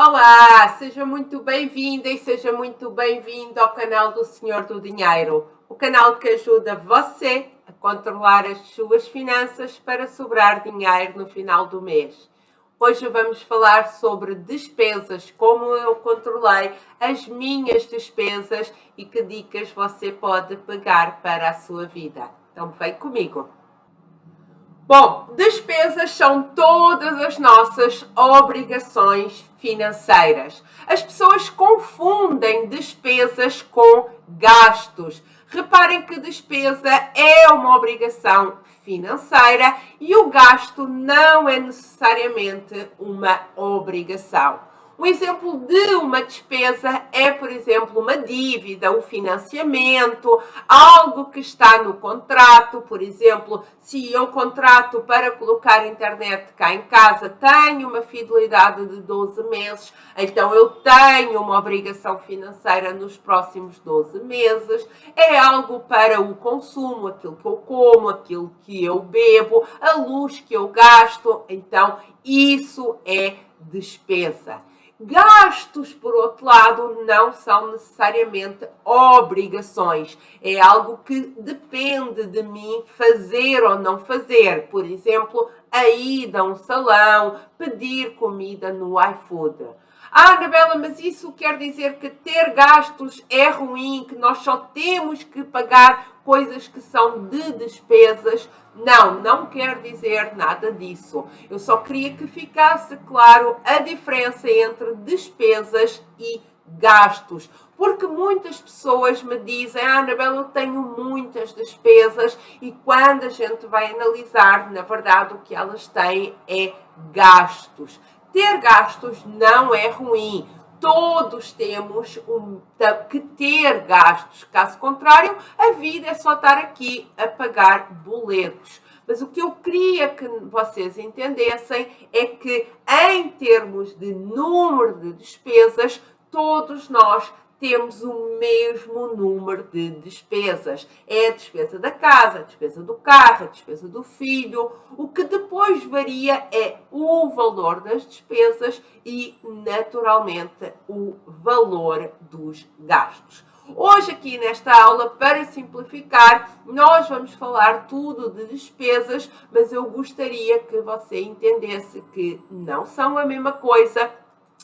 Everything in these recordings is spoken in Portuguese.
Olá, seja muito bem-vinda e seja muito bem-vindo ao canal do Senhor do Dinheiro, o canal que ajuda você a controlar as suas finanças para sobrar dinheiro no final do mês. Hoje vamos falar sobre despesas, como eu controlei as minhas despesas e que dicas você pode pegar para a sua vida. Então vem comigo. Bom, despesas são todas as nossas obrigações financeiras. As pessoas confundem despesas com gastos. Reparem que despesa é uma obrigação financeira e o gasto não é necessariamente uma obrigação. Um exemplo de uma despesa é, por exemplo, uma dívida, um financiamento, algo que está no contrato. Por exemplo, se eu contrato para colocar internet cá em casa, tenho uma fidelidade de 12 meses, então eu tenho uma obrigação financeira nos próximos 12 meses. É algo para o consumo, aquilo que eu como, aquilo que eu bebo, a luz que eu gasto. Então, isso é despesa. Gastos, por outro lado, não são necessariamente obrigações. É algo que depende de mim fazer ou não fazer. Por exemplo, a ida a um salão, pedir comida no iFood. Anabela, mas isso quer dizer que ter gastos é ruim, que nós só temos que pagar coisas que são de despesas? Não, não quer dizer nada disso. Eu só queria que ficasse claro a diferença entre despesas e gastos. Porque muitas pessoas me dizem, Anabela, eu tenho muitas despesas, e quando a gente vai analisar, na verdade, o que elas têm é gastos. Ter gastos não é ruim. Todos temos que ter gastos. Caso contrário, a vida é só estar aqui a pagar boletos. Mas o que eu queria que vocês entendessem é que, em termos de número de despesas, todos nós temos o mesmo número de despesas. É a despesa da casa, a despesa do carro, a despesa do filho. O que depois varia é o valor das despesas e, naturalmente, o valor dos gastos. Hoje aqui nesta aula, para simplificar, nós vamos falar tudo de despesas, mas eu gostaria que você entendesse que não são a mesma coisa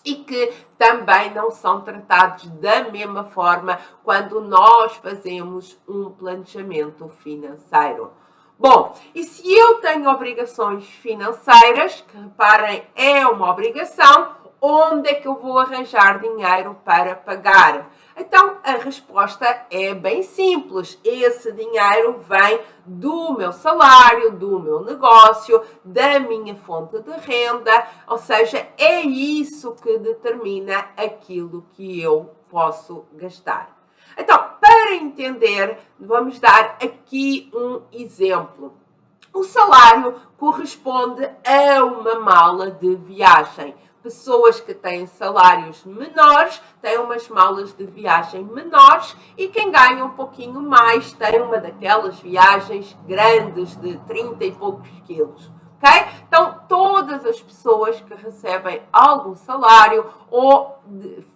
e que também não são tratados da mesma forma quando nós fazemos um planejamento financeiro. Bom, e se eu tenho obrigações financeiras, que reparem, é uma obrigação, onde é que eu vou arranjar dinheiro para pagar? Então, a resposta é bem simples. Esse dinheiro vem do meu salário, do meu negócio, da minha fonte de renda, ou seja, é isso que determina aquilo que eu posso gastar. Então, para entender, vamos dar aqui um exemplo. O salário corresponde a uma mala de viagem. Pessoas que têm salários menores têm umas malas de viagem menores, e quem ganha um pouquinho mais tem uma daquelas viagens grandes de 30 e poucos quilos. Okay? Então, todas as pessoas que recebem algum salário ou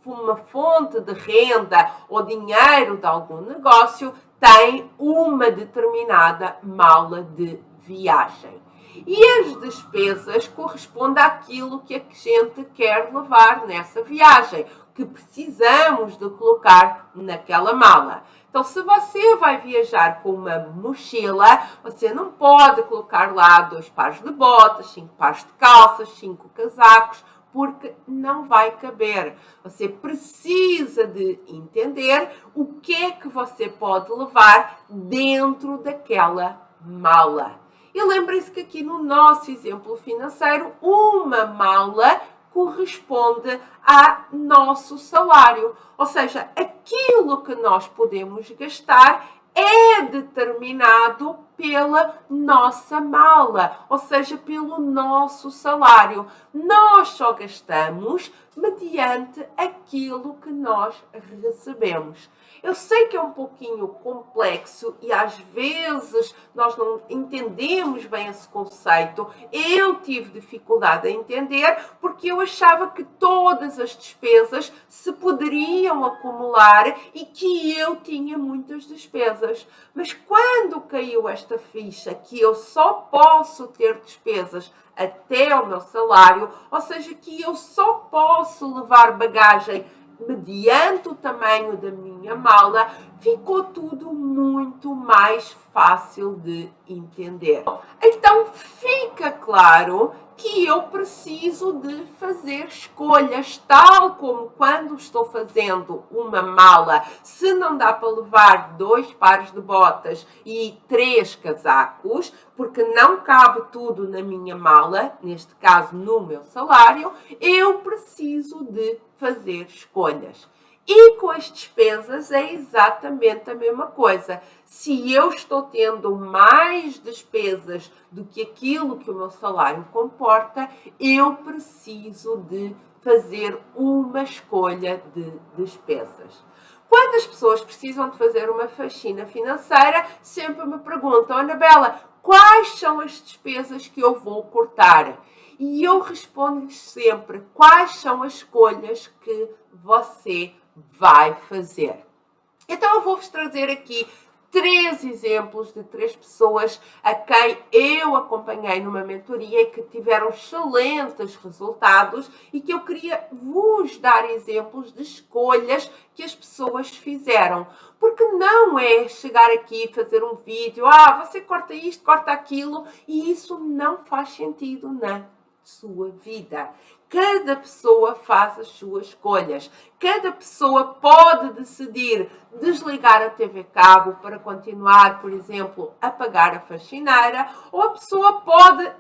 uma fonte de renda ou dinheiro de algum negócio têm uma determinada mala de viagem. E as despesas correspondem àquilo que a gente quer levar nessa viagem, que precisamos de colocar naquela mala. Então, se você vai viajar com uma mochila, você não pode colocar lá 2 pares de botas, 5 pares de calças, 5 casacos, porque não vai caber. Você precisa de entender o que é que você pode levar dentro daquela mala. E lembrem-se que aqui no nosso exemplo financeiro, uma mala corresponde a nosso salário. Ou seja, aquilo que nós podemos gastar é determinado pela nossa mala, ou seja, pelo nosso salário. Nós só gastamos mediante aquilo que nós recebemos. Eu sei que é um pouquinho complexo e às vezes nós não entendemos bem esse conceito. Eu tive dificuldade a entender porque eu achava que todas as despesas se poderiam acumular e que eu tinha muitas despesas. Mas quando caiu esta ficha que eu só posso ter despesas até ao meu salário, ou seja, que eu só posso levar bagagem mediante o tamanho da minha mala, ficou tudo muito mais fácil de entender. Então fica claro que eu preciso de fazer escolhas, tal como quando estou fazendo uma mala, se não dá para levar 2 pares de botas e 3 casacos, porque não cabe tudo na minha mala, neste caso no meu salário, eu preciso de fazer escolhas. E com as despesas é exatamente a mesma coisa. Se eu estou tendo mais despesas do que aquilo que o meu salário comporta, eu preciso de fazer uma escolha de despesas. Quando as pessoas precisam de fazer uma faxina financeira, sempre me perguntam: Anabela, quais são as despesas que eu vou cortar? E eu respondo-lhes sempre: quais são as escolhas que você vai fazer? Então eu vou-vos trazer aqui 3 exemplos de 3 pessoas a quem eu acompanhei numa mentoria e que tiveram excelentes resultados e que eu queria vos dar exemplos de escolhas que as pessoas fizeram. Porque não é chegar aqui e fazer um vídeo, você corta isto, corta aquilo, e isso não faz sentido na sua vida. Cada pessoa faz as suas escolhas. Cada pessoa pode decidir desligar a TV cabo para continuar, por exemplo, a pagar a faxineira, ou a pessoa pode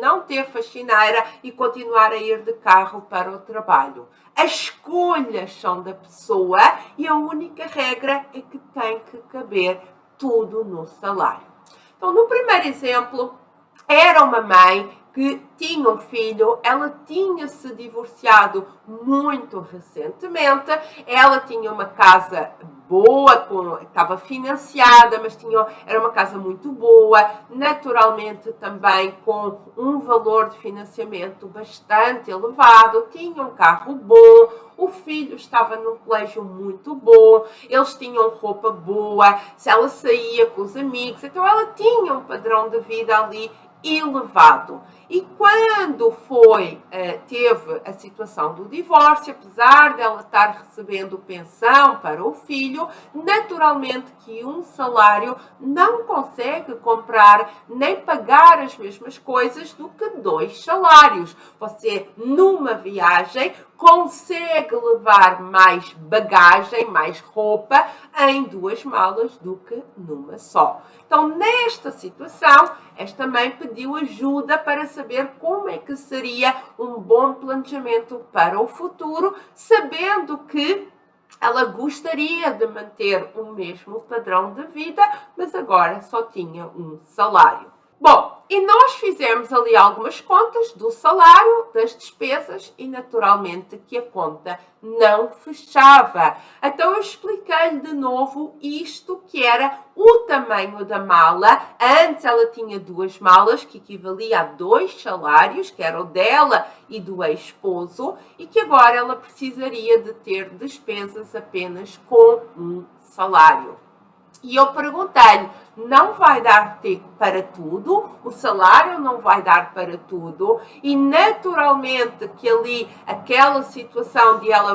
não ter faxineira e continuar a ir de carro para o trabalho. As escolhas são da pessoa e a única regra é que tem que caber tudo no salário. Então, no primeiro exemplo, era uma mãe que tinha um filho, ela tinha se divorciado muito recentemente, ela tinha uma casa boa, estava financiada, mas era uma casa muito boa, naturalmente também com um valor de financiamento bastante elevado, tinha um carro bom, o filho estava num colégio muito bom, eles tinham roupa boa, ela saía com os amigos, então ela tinha um padrão de vida ali elevado. E quando teve a situação do divórcio, apesar dela estar recebendo pensão para o filho, naturalmente que um salário não consegue comprar nem pagar as mesmas coisas do que 2 salários. Você, numa viagem, consegue levar mais bagagem, mais roupa em 2 malas do que numa só. Então, nesta situação, esta mãe pediu ajuda para saber como é que seria um bom planejamento para o futuro, sabendo que ela gostaria de manter o mesmo padrão de vida, mas agora só tinha um salário. Bom, e nós fizemos ali algumas contas do salário, das despesas e naturalmente que a conta não fechava. Então eu expliquei-lhe de novo isto que era o tamanho da mala. Antes ela tinha 2 malas que equivalia a 2 salários, que era o dela e do ex-esposo, e que agora ela precisaria de ter despesas apenas com um salário. E eu perguntei-lhe: não vai dar para tudo, o salário não vai dar para tudo, e naturalmente que ali, aquela situação de ela,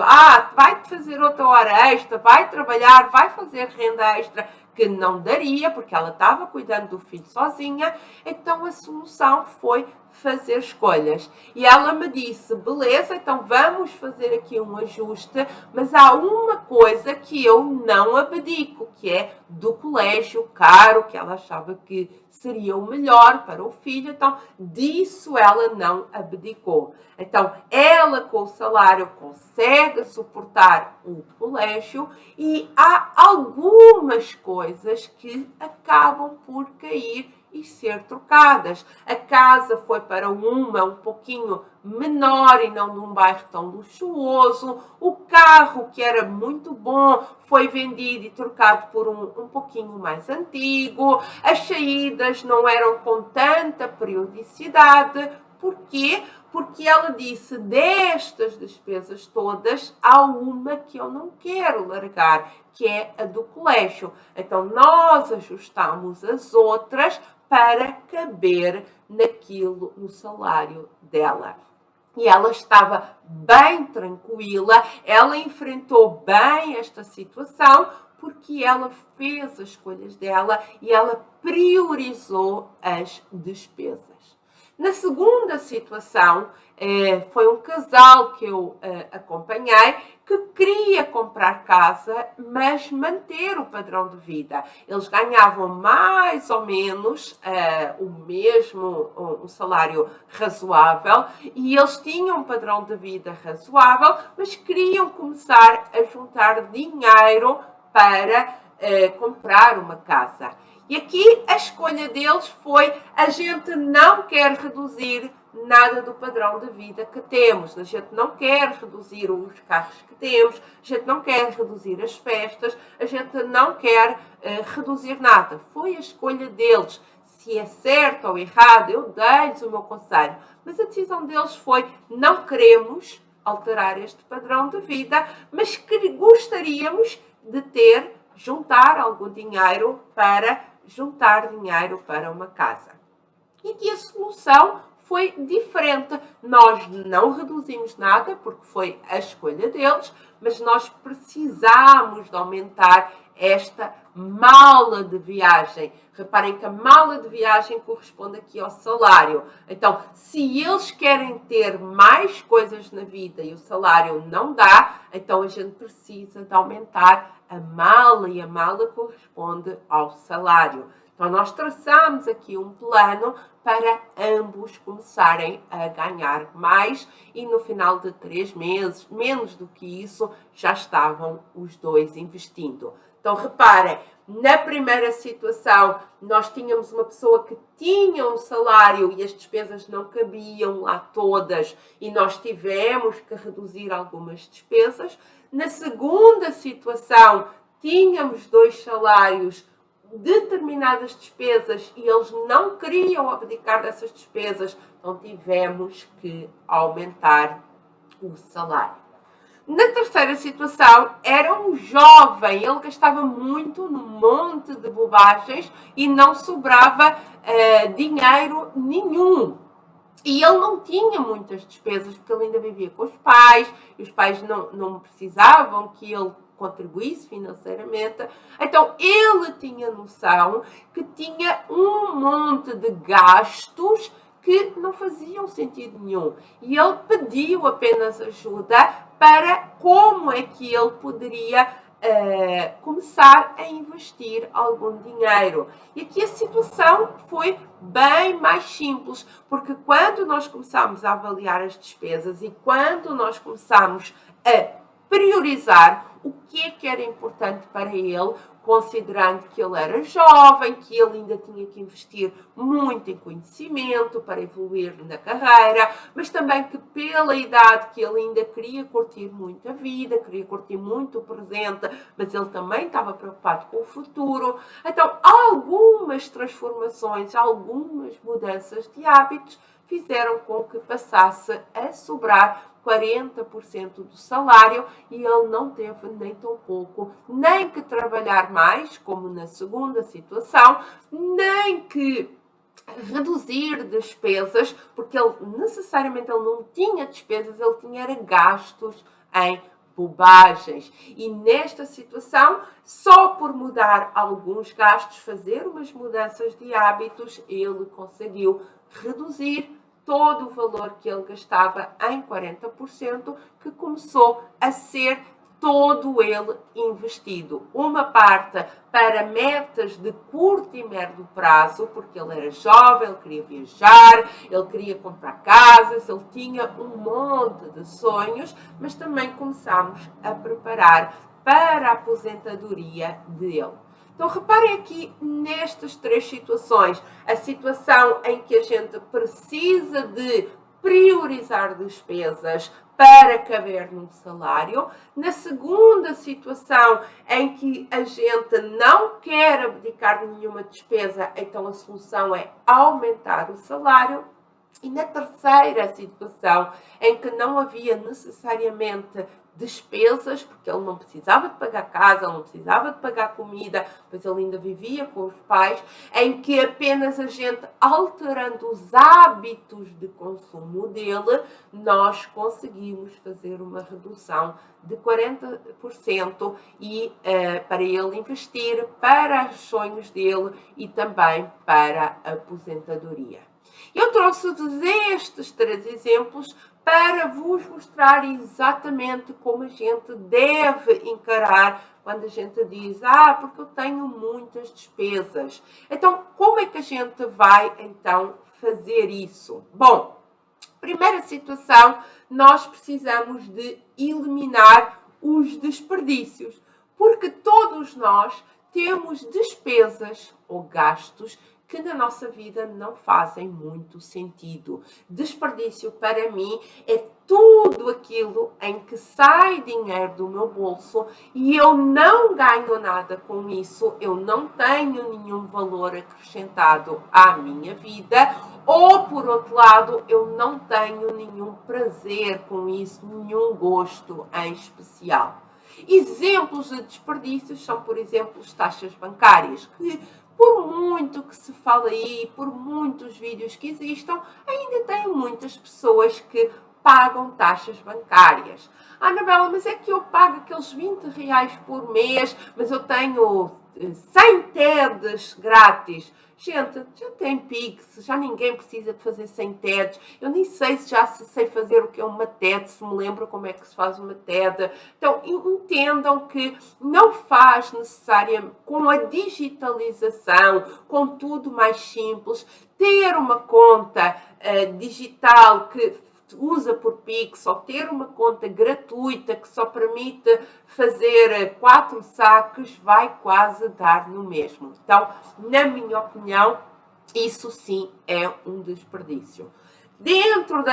vai fazer outra hora extra, vai trabalhar, vai fazer renda extra, que não daria, porque ela estava cuidando do filho sozinha, então a solução foi fazer escolhas. E ela me disse: beleza, então vamos fazer aqui um ajuste, mas há uma coisa que eu não abdico, que é do colégio caro claro que ela achava que seria o melhor para o filho, então disso ela não abdicou. Então ela com o salário consegue suportar o colégio e há algumas coisas que acabam por cair e ser trocadas. A casa foi para uma um pouquinho menor e não num bairro tão luxuoso. O carro, que era muito bom, foi vendido e trocado por um pouquinho mais antigo. As saídas não eram com tanta periodicidade. Por quê? Porque ela disse, destas despesas todas, há uma que eu não quero largar, que é a do colégio. Então, nós ajustamos as outras para caber naquilo, no salário dela. E ela estava bem tranquila, ela enfrentou bem esta situação, porque ela fez as escolhas dela e ela priorizou as despesas. Na segunda situação, foi um casal que eu acompanhei que queria comprar casa, mas manter o padrão de vida. Eles ganhavam mais ou menos o mesmo, um salário razoável, e eles tinham um padrão de vida razoável, mas queriam começar a juntar dinheiro para comprar uma casa. E aqui a escolha deles foi: a gente não quer reduzir nada do padrão de vida que temos, a gente não quer reduzir os carros que temos, a gente não quer reduzir as festas, a gente não quer reduzir nada. Foi a escolha deles. Se é certo ou errado, eu dei-lhes o meu conselho. Mas a decisão deles foi: não queremos alterar este padrão de vida, mas que gostaríamos de juntar algum dinheiro para uma casa. E aqui a solução foi diferente. Nós não reduzimos nada, porque foi a escolha deles, mas nós precisámos de aumentar esta mala de viagem. Reparem que a mala de viagem corresponde aqui ao salário. Então, se eles querem ter mais coisas na vida e o salário não dá, então a gente precisa de aumentar a mala, e a mala corresponde ao salário. Então, nós traçamos aqui um plano para ambos começarem a ganhar mais, e no final de 3 meses, menos do que isso, já estavam os dois investindo. Então, reparem, na primeira situação, nós tínhamos uma pessoa que tinha um salário e as despesas não cabiam lá todas, e nós tivemos que reduzir algumas despesas. Na segunda situação, tínhamos 2 salários, determinadas despesas, e eles não queriam abdicar dessas despesas, então tivemos que aumentar o salário. Na terceira situação, era um jovem, ele gastava muito num monte de bobagens e não sobrava dinheiro nenhum. E ele não tinha muitas despesas, porque ele ainda vivia com os pais, e os pais não precisavam que ele contribuísse financeiramente. Então, ele tinha noção que tinha um monte de gastos que não faziam sentido nenhum. E ele pediu apenas ajuda para como é que ele poderia começar a investir algum dinheiro. E aqui a situação foi bem mais simples, porque quando nós começamos a avaliar as despesas e quando nós começamos a priorizar o que era importante para ele, considerando que ele era jovem, que ele ainda tinha que investir muito em conhecimento para evoluir na carreira, mas também que pela idade que ele ainda queria curtir muito a vida, queria curtir muito o presente, mas ele também estava preocupado com o futuro. Então, algumas transformações, algumas mudanças de hábitos fizeram com que passasse a sobrar 40% do salário, e ele não teve nem tão pouco nem que trabalhar mais, como na segunda situação, nem que reduzir despesas, porque ele necessariamente não tinha despesas, ele tinha gastos em bobagens. E nesta situação, só por mudar alguns gastos, fazer umas mudanças de hábitos, ele conseguiu reduzir todo o valor que ele gastava em 40%, que começou a ser todo ele investido. Uma parte para metas de curto e médio prazo, porque ele era jovem, ele queria viajar, ele queria comprar casas, ele tinha um monte de sonhos, mas também começámos a preparar para a aposentadoria dele. Então, reparem aqui nestas três situações. A situação em que a gente precisa de priorizar despesas para caber num salário. Na segunda situação, em que a gente não quer abdicar de nenhuma despesa, então a solução é aumentar o salário. E na terceira situação, em que não havia necessariamente despesas, porque ele não precisava de pagar casa, ele não precisava de pagar comida, pois ele ainda vivia com os pais, em que apenas a gente alterando os hábitos de consumo dele, nós conseguimos fazer uma redução de 40% e para ele investir para os sonhos dele e também para a aposentadoria. Eu trouxe-vos estes três exemplos para vos mostrar exatamente como a gente deve encarar quando a gente diz, porque eu tenho muitas despesas. Então, como é que a gente vai, então, fazer isso? Bom, primeira situação, nós precisamos de eliminar os desperdícios, porque todos nós temos despesas ou gastos que na nossa vida não fazem muito sentido. Desperdício para mim é tudo aquilo em que sai dinheiro do meu bolso e eu não ganho nada com isso, eu não tenho nenhum valor acrescentado à minha vida, ou por outro lado, eu não tenho nenhum prazer com isso, nenhum gosto em especial. Exemplos de desperdícios são, por exemplo, as taxas bancárias, que por muito que se fale aí, por muitos vídeos que existam, ainda tem muitas pessoas que pagam taxas bancárias. Anabela, mas é que eu pago aqueles 20 reais por mês, mas eu tenho 100 TEDs grátis. Gente, já tem Pix, já ninguém precisa de fazer 100 TEDs. Eu nem sei se já sei fazer o que é uma TED, se me lembro como é que se faz uma TED. Então, entendam que não faz necessariamente, com a digitalização, com tudo mais simples, ter uma conta digital que usa por Pix ou ter uma conta gratuita que só permite fazer 4 saques vai quase dar no mesmo. Então, na minha opinião, isso sim é um desperdício. Dentro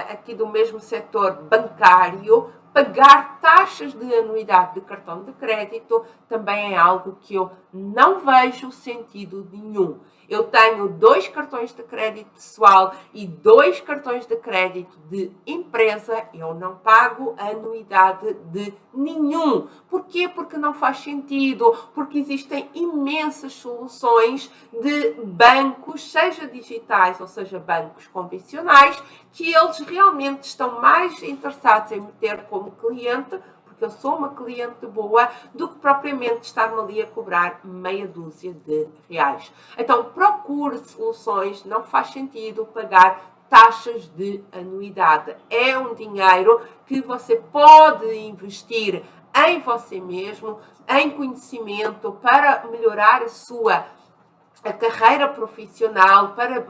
aqui do mesmo setor bancário, pagar taxas de anuidade de cartão de crédito também é algo que eu não vejo sentido nenhum. Eu tenho 2 cartões de crédito pessoal e 2 cartões de crédito de empresa. Eu não pago anuidade de nenhum. Porquê? Porque não faz sentido. Porque existem imensas soluções de bancos, seja digitais ou seja bancos convencionais, que eles realmente estão mais interessados em me ter como cliente, porque eu sou uma cliente boa, do que propriamente estar-me ali a cobrar meia dúzia de reais. Então, procure soluções, não faz sentido pagar taxas de anuidade. É um dinheiro que você pode investir em você mesmo, em conhecimento, para melhorar a carreira profissional, para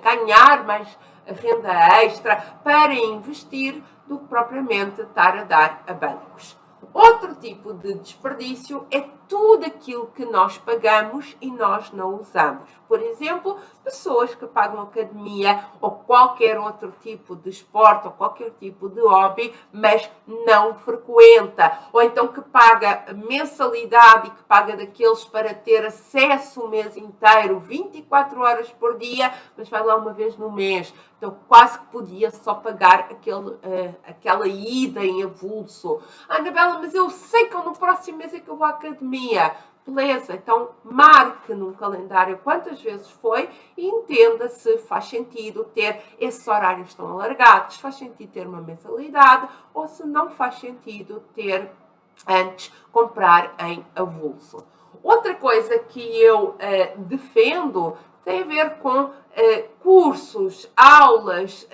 ganhar mais renda extra, para investir, do que propriamente estar a dar a bancos. Outro tipo de desperdício é tudo aquilo que nós pagamos e nós não usamos. Por exemplo, pessoas que pagam academia ou qualquer outro tipo de esporte ou qualquer tipo de hobby, mas não frequenta. Ou então que paga mensalidade e que paga daqueles para ter acesso o mês inteiro, 24 horas por dia, mas vai lá uma vez no mês. Então quase que podia só pagar aquela ida em avulso. Anabela, mas eu sei que no próximo mês é que eu vou à academia. Beleza, então marque num calendário quantas vezes foi e entenda se faz sentido ter esses horários tão alargados, faz sentido ter uma mensalidade ou se não faz sentido ter antes comprar em avulso. Outra coisa que eu defendo, tem a ver com cursos, aulas,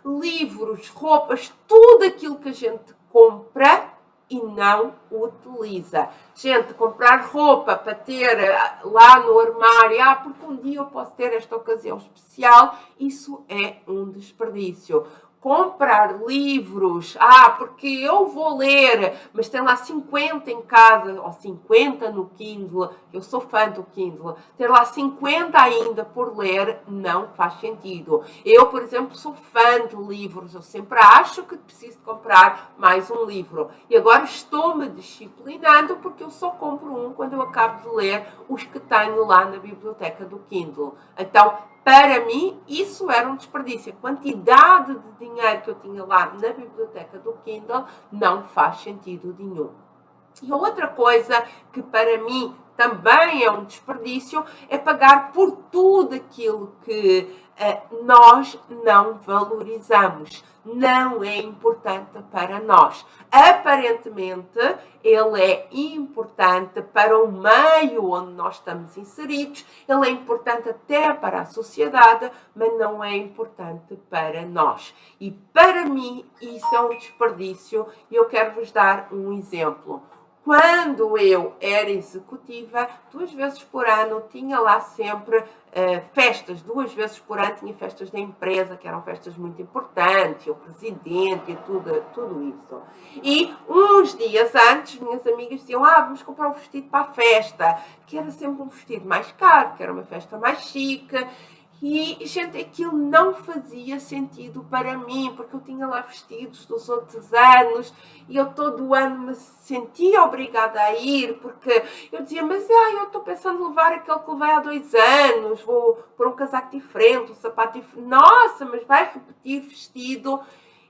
livros, roupas, tudo aquilo que a gente compra e não utiliza. Gente, comprar roupa para ter lá no armário, porque um dia eu posso ter esta ocasião especial, isso é um desperdício. Comprar livros, porque eu vou ler, mas tem lá 50 em casa, ou 50 no Kindle, eu sou fã do Kindle, ter lá 50 ainda por ler não faz sentido. Eu, por exemplo, sou fã de livros, eu sempre acho que preciso comprar mais um livro. E agora estou-me disciplinando porque eu só compro um quando eu acabo de ler os que tenho lá na biblioteca do Kindle. Então, para mim, isso era um desperdício. A quantidade de dinheiro que eu tinha lá na biblioteca do Kindle não faz sentido nenhum. E outra coisa que para mim também é um desperdício é pagar por tudo aquilo que nós não valorizamos. Não é importante para nós. Aparentemente, ele é importante para o meio onde nós estamos inseridos, ele é importante até para a sociedade, mas não é importante para nós. E para mim, isso é um desperdício e eu quero vos dar um exemplo. Quando eu era executiva, 2 vezes por ano tinha lá sempre festas, 2 vezes por ano tinha festas da empresa, que eram festas muito importantes, o presidente e tudo isso. E uns dias antes, minhas amigas diziam, vamos comprar um vestido para a festa, que era sempre um vestido mais caro, que era uma festa mais chique. E, gente, aquilo não fazia sentido para mim, porque eu tinha lá vestidos dos outros anos e eu todo ano me sentia obrigada a ir, porque eu dizia, mas eu estou pensando em levar aquele que levei há 2 anos, vou pôr um casaco diferente, um sapato diferente, nossa, mas vai repetir vestido.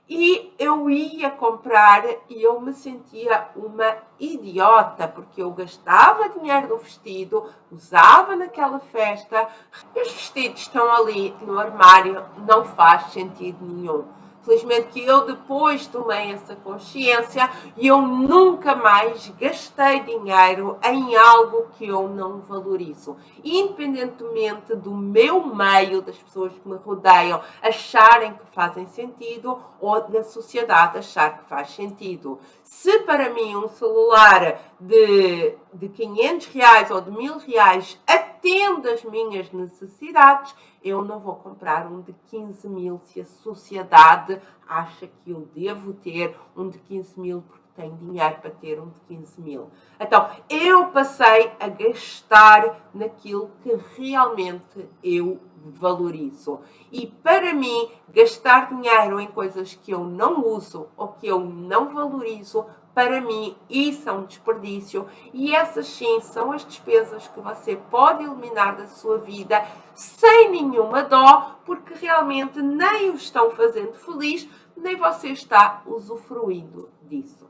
E eu ia comprar e eu me sentia uma idiota, porque eu gastava dinheiro no vestido, usava naquela festa, e os vestidos estão ali no armário, não faz sentido nenhum. Felizmente que eu depois tomei essa consciência e eu nunca mais gastei dinheiro em algo que eu não valorizo. Independentemente do meu meio, das pessoas que me rodeiam, acharem que fazem sentido ou da sociedade achar que faz sentido. Se para mim um celular de 500 reais ou de 1000 reais atende às minhas necessidades, eu não vou comprar um de 15 mil se a sociedade acha que eu devo ter um de 15 mil porque tenho dinheiro para ter um de 15 mil. Então, eu passei a gastar naquilo que realmente eu valorizo. E para mim, gastar dinheiro em coisas que eu não uso ou que eu não valorizo, para mim, isso é um desperdício e essas sim são as despesas que você pode eliminar da sua vida sem nenhuma dó, porque realmente nem o estão fazendo feliz, nem você está usufruindo disso.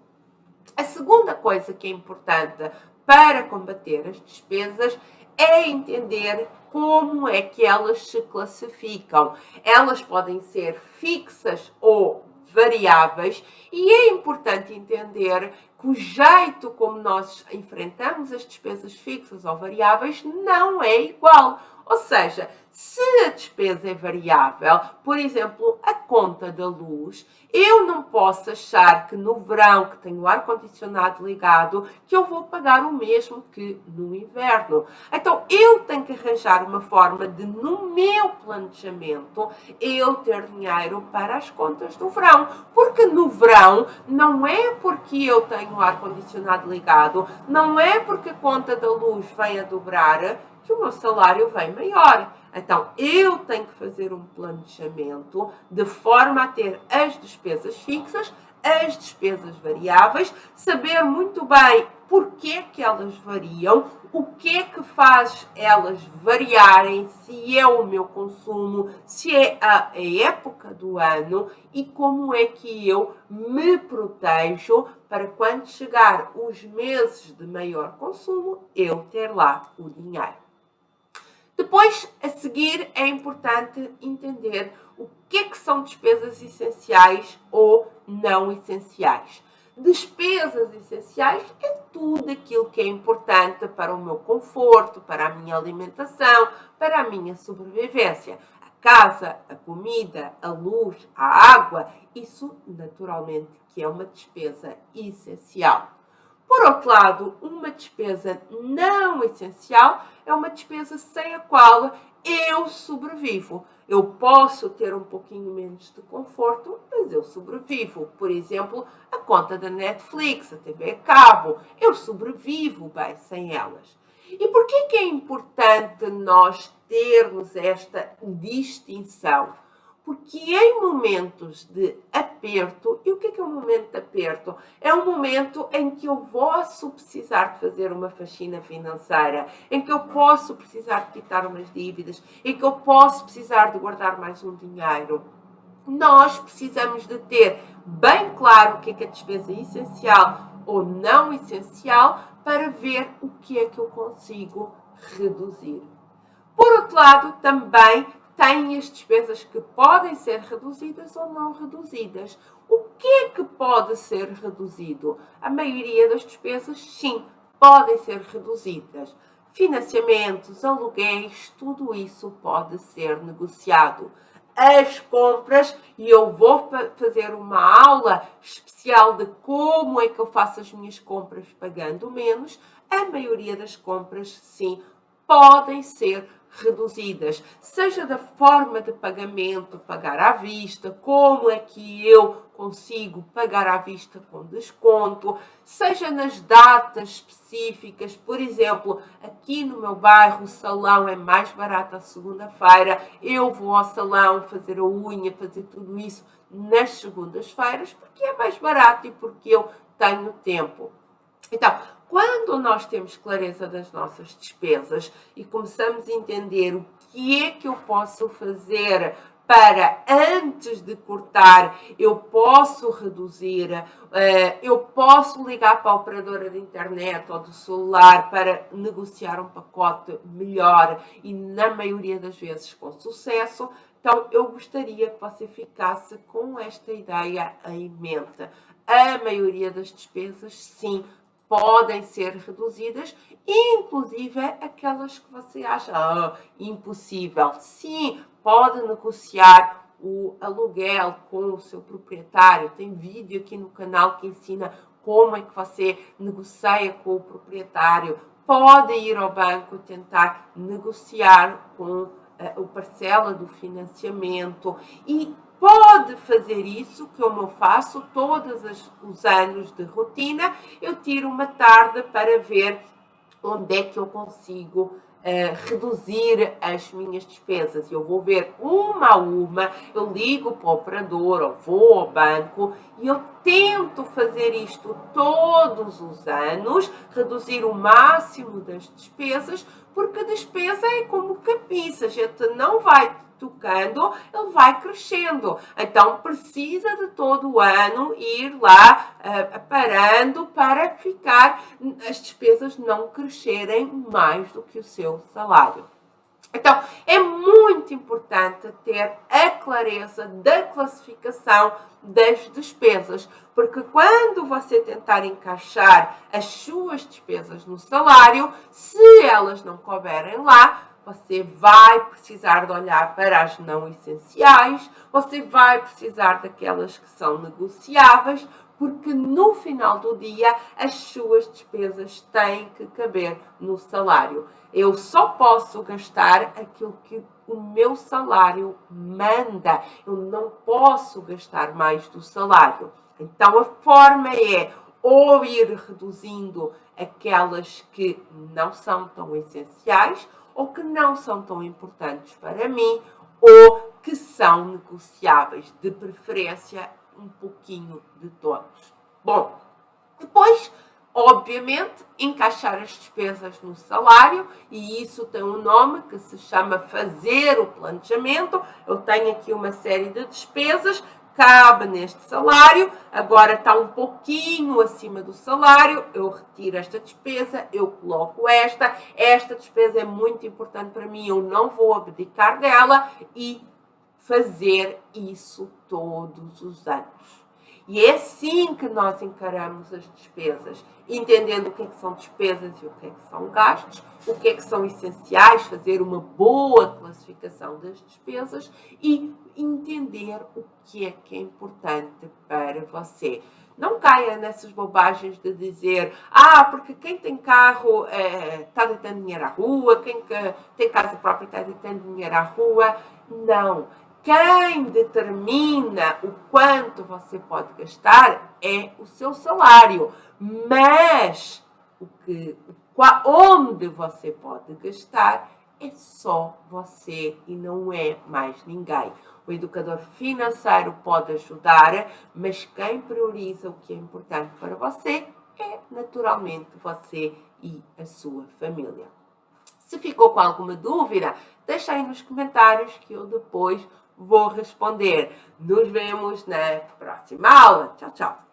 A segunda coisa que é importante para combater as despesas é entender como é que elas se classificam. Elas podem ser fixas ou variáveis e é importante entender que o jeito como nós enfrentamos as despesas fixas ou variáveis não é igual. Ou seja, se a despesa é variável, por exemplo, a conta da luz, eu não posso achar que no verão, que tenho o ar-condicionado ligado, que eu vou pagar o mesmo que no inverno. Então, eu tenho que arranjar uma forma de, no meu planejamento, eu ter dinheiro para as contas do verão. Porque no verão, não é porque eu tenho o ar-condicionado ligado, não é porque a conta da luz vem a dobrar, que o meu salário vem maior. Então, eu tenho que fazer um planejamento de forma a ter as despesas fixas, as despesas variáveis, saber muito bem porque que elas variam, o que é que faz elas variarem, se é o meu consumo, se é a época do ano e como é que eu me protejo para quando chegar os meses de maior consumo, eu ter lá o dinheiro. Depois, a seguir, é importante entender o que são despesas essenciais ou não essenciais. Despesas essenciais é tudo aquilo que é importante para o meu conforto, para a minha alimentação, para a minha sobrevivência. A casa, a comida, a luz, a água, isso naturalmente que é uma despesa essencial. Por outro lado, uma despesa não essencial é uma despesa sem a qual eu sobrevivo. Eu posso ter um pouquinho menos de conforto, mas eu sobrevivo. Por exemplo, a conta da Netflix, a TV a cabo, eu sobrevivo bem sem elas. E por que é importante nós termos esta distinção? Porque em momentos de aperto, e o que é um momento de aperto? É um momento em que eu posso precisar de fazer uma faxina financeira, em que eu posso precisar de quitar umas dívidas, em que eu posso precisar de guardar mais um dinheiro. Nós precisamos de ter bem claro o que é a despesa essencial ou não essencial para ver o que é que eu consigo reduzir. Por outro lado, também tem as despesas que podem ser reduzidas ou não reduzidas. O que é que pode ser reduzido? A maioria das despesas, sim, podem ser reduzidas. Financiamentos, aluguéis, tudo isso pode ser negociado. As compras, e eu vou fazer uma aula especial de como é que eu faço as minhas compras pagando menos, a maioria das compras, sim, podem ser reduzidas, seja da forma de pagamento, pagar à vista, como é que eu consigo pagar à vista com desconto, seja nas datas específicas, por exemplo, aqui no meu bairro o salão é mais barato à segunda-feira, eu vou ao salão fazer a unha, fazer tudo isso nas segundas-feiras, porque é mais barato e porque eu tenho tempo. Então, quando nós temos clareza das nossas despesas e começamos a entender o que é que eu posso fazer para, antes de cortar, eu posso reduzir, eu posso ligar para a operadora de internet ou do celular para negociar um pacote melhor e, na maioria das vezes, com sucesso. Então, eu gostaria que você ficasse com esta ideia em mente. A maioria das despesas, sim, podem ser reduzidas, inclusive aquelas que você acha impossível. Sim, pode negociar o aluguel com o seu proprietário. Tem vídeo aqui no canal que ensina como é que você negocia com o proprietário. Pode ir ao banco tentar negociar com a parcela do financiamento e pode fazer isso, como eu faço todos os anos de rotina. Eu tiro uma tarde para ver onde é que eu consigo reduzir as minhas despesas. Eu vou ver uma a uma, eu ligo para o operador, ou vou ao banco e eu tento fazer isto todos os anos, reduzir o máximo das despesas, porque a despesa é como capim, se a gente não vai tocando, ele vai crescendo. Então, precisa de todo o ano ir lá parando para ficar as despesas não crescerem mais do que o seu salário. Então, é muito importante ter a clareza da classificação das despesas, porque quando você tentar encaixar as suas despesas no salário, se elas não couberem lá, você vai precisar de olhar para as não essenciais, você vai precisar daquelas que são negociáveis, porque no final do dia as suas despesas têm que caber no salário. Eu só posso gastar aquilo que o meu salário manda. Eu não posso gastar mais do salário. Então a forma é ou ir reduzindo aquelas que não são tão essenciais ou que não são tão importantes para mim ou que são negociáveis, de preferência um pouquinho de todos. Bom, depois, obviamente, encaixar as despesas no salário, e isso tem um nome que se chama fazer o planejamento. Eu tenho aqui uma série de despesas, cabe neste salário, agora está um pouquinho acima do salário, eu retiro esta despesa, eu coloco esta despesa é muito importante para mim, eu não vou abdicar dela, e fazer isso todos os anos. E é assim que nós encaramos as despesas, entendendo o que é que são despesas e o que é que são gastos, o que é que são essenciais, fazer uma boa classificação das despesas e entender o que é importante para você. Não caia nessas bobagens de dizer, porque quem tem carro está deitando dinheiro à rua, quem tem casa própria está deitando dinheiro à rua. Não. Quem determina o quanto você pode gastar é o seu salário. Mas onde você pode gastar é só você e não é mais ninguém. O educador financeiro pode ajudar, mas quem prioriza o que é importante para você é naturalmente você e a sua família. Se ficou com alguma dúvida, deixa aí nos comentários que eu depois vou responder. Nos vemos na próxima aula. Tchau, tchau.